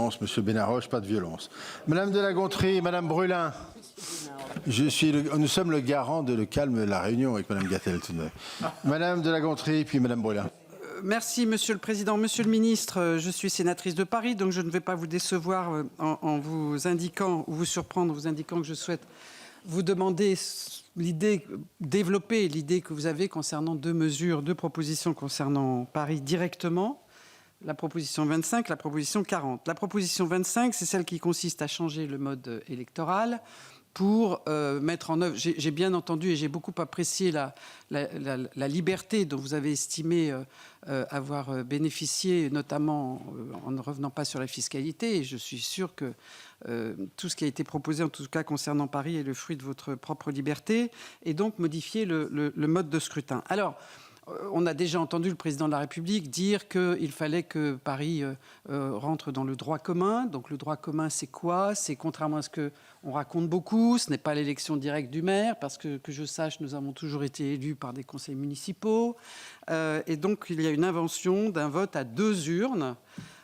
violence, Monsieur Benaroche, pas de violence. Madame de La Gontrie, Madame Brulin. Nous sommes le garant de le calme de la réunion avec Madame Gatel tout de même. Madame de La Gontrie, puis Madame Brulin. Merci, Monsieur le Président. Monsieur le Ministre, je suis sénatrice de Paris, donc je ne vais pas vous décevoir en vous indiquant, ou vous surprendre en vous indiquant que je souhaite vous demander développer l'idée que vous avez concernant deux propositions concernant Paris directement. La proposition 25, la proposition 40. La proposition 25, c'est celle qui consiste à changer le mode électoral pour mettre en œuvre. J'ai bien entendu et j'ai beaucoup apprécié la liberté dont vous avez estimé avoir bénéficié, notamment en ne revenant pas sur la fiscalité. Et je suis sûr que tout ce qui a été proposé, en tout cas concernant Paris, est le fruit de votre propre liberté, et donc modifier le mode de scrutin. Alors, on a déjà entendu le président de la République dire qu'il fallait que Paris rentre dans le droit commun. Donc le droit commun, c'est quoi? C'est, contrairement à ce qu'on raconte beaucoup, ce n'est pas l'élection directe du maire, parce que je sache, nous avons toujours été élus par des conseils municipaux. Et donc il y a une invention d'un vote à 2 urnes,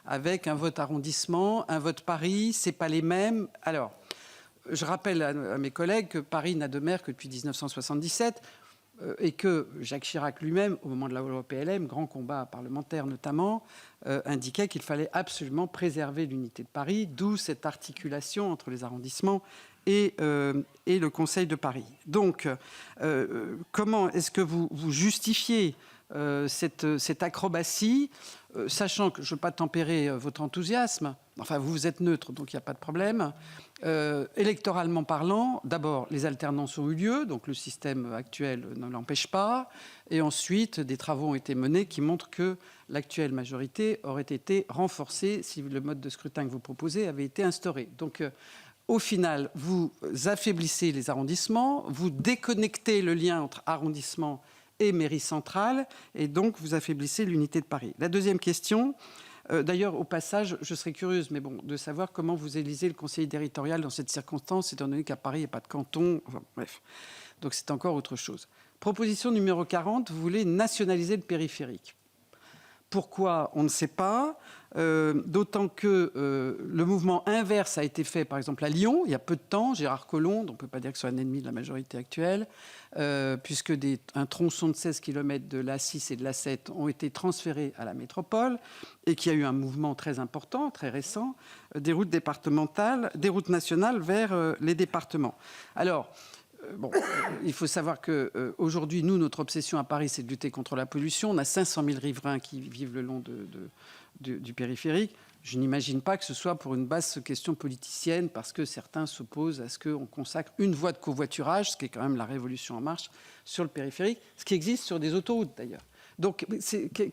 avec un vote arrondissement, un vote Paris. C'est pas les mêmes. Alors, je rappelle à mes collègues que Paris n'a de maire que depuis 1977. Et que Jacques Chirac lui-même, au moment de la loi PLM, grand combat parlementaire notamment, indiquait qu'il fallait absolument préserver l'unité de Paris, d'où cette articulation entre les arrondissements et le Conseil de Paris. Donc, comment est-ce que vous justifiez cette acrobatie, sachant que je ne veux pas tempérer votre enthousiasme, enfin vous êtes neutre, donc il n'y a pas de problème. Électoralement parlant, d'abord les alternances ont eu lieu, donc le système actuel ne l'empêche pas, et ensuite des travaux ont été menés qui montrent que l'actuelle majorité aurait été renforcée si le mode de scrutin que vous proposez avait été instauré. Donc au final, vous affaiblissez les arrondissements, vous déconnectez le lien entre arrondissement et mairie centrale, et donc vous affaiblissez l'unité de Paris. La deuxième question, d'ailleurs, au passage, je serais curieuse, mais bon, de savoir comment vous élisez le conseiller territorial dans cette circonstance, étant donné qu'à Paris, il n'y a pas de canton, enfin, bref. Donc c'est encore autre chose. Proposition numéro 40, vous voulez nationaliser le périphérique. Pourquoi? On ne sait pas, d'autant que le mouvement inverse a été fait, par exemple, à Lyon, il y a peu de temps. Gérard Collomb, on ne peut pas dire que ce soit un ennemi de la majorité actuelle, puisque un tronçon de 16 km de l'A6 et de l'A7 ont été transférés à la métropole, et qu'il y a eu un mouvement très important, très récent, des routes départementales, des routes nationales vers les départements. Alors, bon, il faut savoir qu'aujourd'hui, nous, notre obsession à Paris, c'est de lutter contre la pollution. On a 500 000 riverains qui vivent le long du périphérique. Je n'imagine pas que ce soit pour une basse question politicienne, parce que certains s'opposent à ce qu'on consacre une voie de covoiturage, ce qui est quand même la révolution en marche, sur le périphérique, ce qui existe sur des autoroutes d'ailleurs. Donc,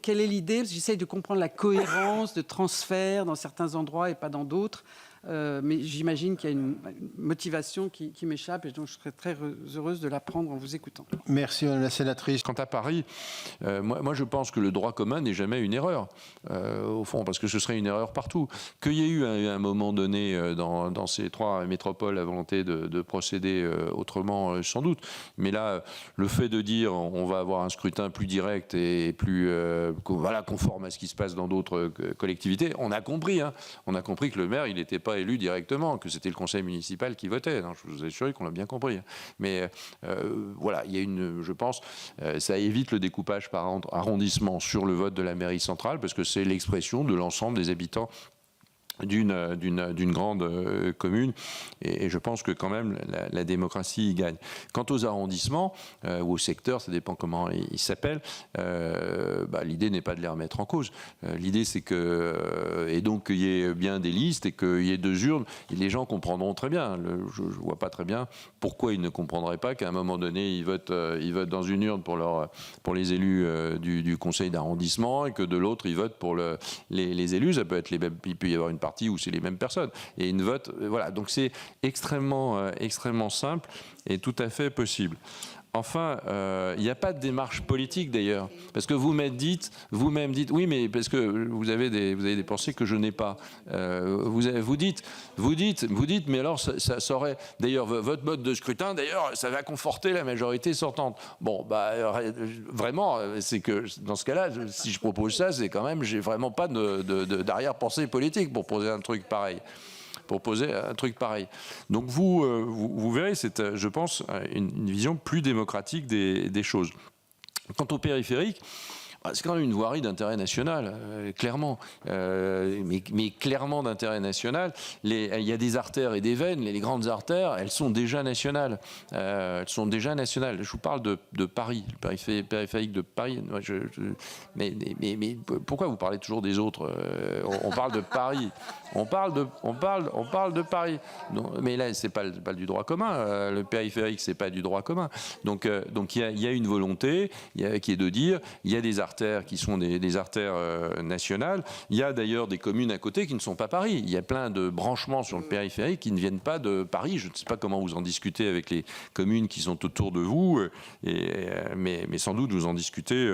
quelle est l'idée? J'essaye de comprendre la cohérence de transfert dans certains endroits et pas dans d'autres. Mais j'imagine qu'il y a une motivation qui m'échappe, et donc je serais très heureuse de l'apprendre en vous écoutant. Merci, Madame la Sénatrice. Quant à Paris, moi je pense que le droit commun n'est jamais une erreur, au fond, parce que ce serait une erreur partout. Qu'il y ait eu à un moment donné dans ces 3 métropoles la volonté de procéder autrement, sans doute. Mais là, le fait de dire on va avoir un scrutin plus direct et plus voilà, conforme à ce qui se passe dans d'autres collectivités, on a compris. Hein, on a compris que le maire, il n'était pas élu directement, que c'était le conseil municipal qui votait. Non, je vous assure qu'on l'a bien compris. Mais voilà, il y a je pense, ça évite le découpage par arrondissement sur le vote de la mairie centrale, parce que c'est l'expression de l'ensemble des habitants d'une grande commune, et je pense que quand même la démocratie y gagne. Quant aux arrondissements ou aux secteurs, ça dépend comment ils s'appellent, l'idée n'est pas de les remettre en cause. L'idée c'est que, et donc qu'il y ait bien des listes et qu'il y ait 2 urnes, et les gens comprendront très bien. Je vois pas très bien pourquoi ils ne comprendraient pas qu'à un moment donné ils votent dans une urne pour les élus du conseil d'arrondissement, et que de l'autre ils votent pour les élus. Ça peut être il peut y avoir une partie où c'est les mêmes personnes, et une vote, voilà. Donc c'est extrêmement simple et tout à fait possible. Enfin, il n'y a pas de démarche politique d'ailleurs, parce que vous-même dites, oui, mais parce que vous avez des pensées que je n'ai pas. Vous dites, mais alors ça aurait, d'ailleurs, votre mode de scrutin, d'ailleurs, ça va conforter la majorité sortante. Bon, vraiment, c'est que dans ce cas-là, si je propose ça, c'est quand même, j'ai vraiment pas d'arrière-pensée politique pour poser un truc pareil. Donc vous verrez, c'est, je pense, une vision plus démocratique des choses. Quant au périphérique, c'est quand même une voirie d'intérêt national, clairement, mais clairement d'intérêt national. Il y a des artères et des veines, les grandes artères, elles sont déjà nationales. Je vous parle de Paris, le périphérique de Paris. Mais pourquoi vous parlez toujours des autres? On parle de Paris. On parle de Paris. Non, mais là, c'est pas du droit commun. Le périphérique, c'est pas du droit commun. Donc il y a une volonté qui est de dire, il y a des artères qui sont des artères nationales. Il y a d'ailleurs des communes à côté qui ne sont pas Paris. Il y a plein de branchements sur le périphérique qui ne viennent pas de Paris. Je ne sais pas comment vous en discutez avec les communes qui sont autour de vous, mais sans doute vous en discutez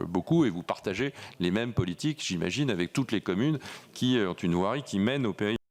beaucoup et vous partagez les mêmes politiques, j'imagine, avec toutes les communes qui ont une voirie qui mène au périphérique.